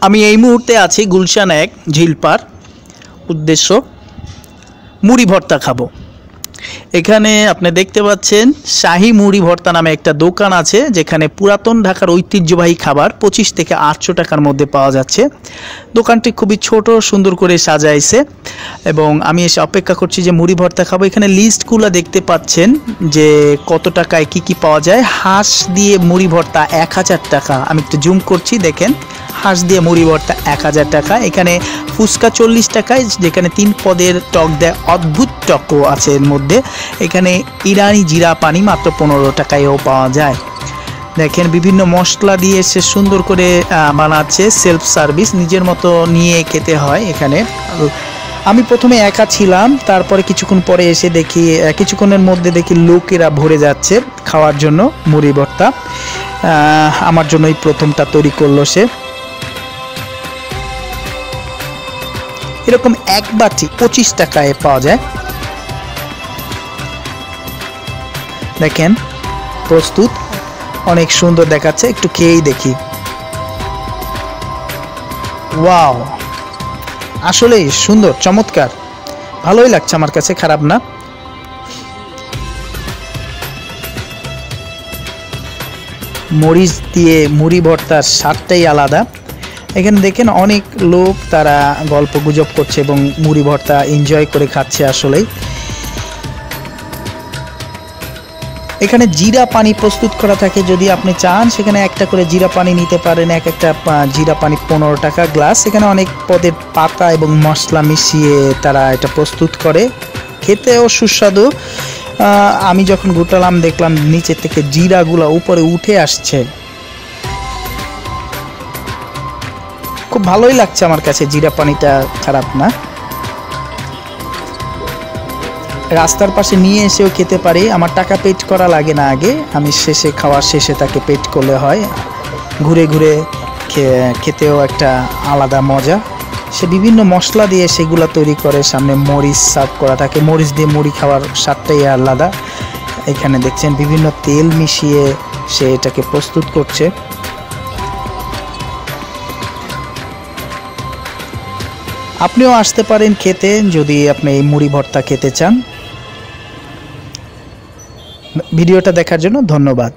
আমি এই মুহূর্তে আছি গুলশান ১ ঝিলপার। উদ্দেশ্য মুড়ি ভর্তা খাবো। এখানে আপনি দেখতে পাচ্ছেন শাহী মুড়ি ভর্তা নামে একটা দোকান আছে, যেখানে পুরাতন ঢাকার ঐতিহ্যবাহী খাবার ২৫ থেকে ৮০০ টাকার মধ্যে পাওয়া যাচ্ছে। দোকানটি খুবই ছোট, সুন্দর করে সাজাইছে এবং আমি এসে অপেক্ষা করছি যে মুড়ি ভর্তা খাবো। এখানে লিস্টগুলো দেখতে পাচ্ছেন যে কত টাকায় কি কি পাওয়া যায়। হাঁস দিয়ে মুড়ি ভর্তা ১০০০ টাকা। আমি একটু জুম করছি, দেখেন হাঁস দিয়ে মুড়ি ভর্তা ১০০০ টাকা। এখানে ফুচকা ৪০ টাকায়, যেখানে ৩ পদের টক দেয়, অদ্ভুত টকও আছে এর মধ্যে। এখানে ইরানি জিরা পানি মাত্র ১৫ টাকায়ও পাওয়া যায়। দেখেন বিভিন্ন মশলা দিয়ে সে সুন্দর করে বানাচ্ছে, সেলফ সার্ভিস, নিজের মতো নিয়ে খেতে হয় এখানে। আমি প্রথমে একা ছিলাম, তারপরে কিছুক্ষণ পরে এসে দেখি, কিছুক্ষণের মধ্যে দেখি লোকেরা ভরে যাচ্ছে খাওয়ার জন্য মুড়ি ভর্তা। আমার জন্যই প্রথমটা তৈরি করলো সে। এরকম এক বাটি ২৫ টাকায় পাওয়া যায়। দেখেন প্রস্তুত, অনেক সুন্দর দেখাচ্ছে, একটু খেয়েই দেখি। ওয়াও, আসলেই সুন্দর, চমৎকার, ভালোই লাগছে আমার কাছে, খারাপ না। মরিচ দিয়ে মুড়ি ভর্তার স্বাদটাই আলাদা। এখানে দেখেন অনেক লোক, তারা গল্প গুজব করছে এবং মুড়ি ভর্তা এনজয় করে খাচ্ছে। আসলেই এখানে জিরা পানি প্রস্তুত করা থাকে, যদি আপনি চান সেখানে একটা করে জিরা পানি নিতে পারেন। একটা জিরা পানি ১৫ টাকা গ্লাস। এখানে অনেক পদের পাতা এবং মশলা মিশিয়ে তারা এটা প্রস্তুত করে, খেতেও সুস্বাদু। আমি যখন ঘুটালাম দেখলাম নিচে থেকে জিরাগুলো উপরে উঠে আসছে, খুব ভালোই লাগছে আমার কাছে। জিরা পানিটা খারাপ না। রাস্তার পাশে নিয়ে এসেও খেতে পারি, আমার টাকা পেড করা লাগে না আগে। আমি শেষে, খাওয়ার শেষে তাকে পেড করলে হয়। ঘুরে ঘুরে খেতেও একটা আলাদা মজা। সে বিভিন্ন মশলা দিয়ে সেগুলো তৈরি করে, সামনে মরিচ সার্ভ করা থাকে। মরিচ দিয়ে মুড়ি খাওয়ার স্বাদটাই আলাদা। এখানে দেখছেন বিভিন্ন তেল মিশিয়ে সে এটাকে প্রস্তুত করছে। আপনিও আসতে পারেন খেতে, যদি আপনি এই মুড়ি ভর্তা খেতে চান। ভিডিওটা দেখার জন্য ধন্যবাদ।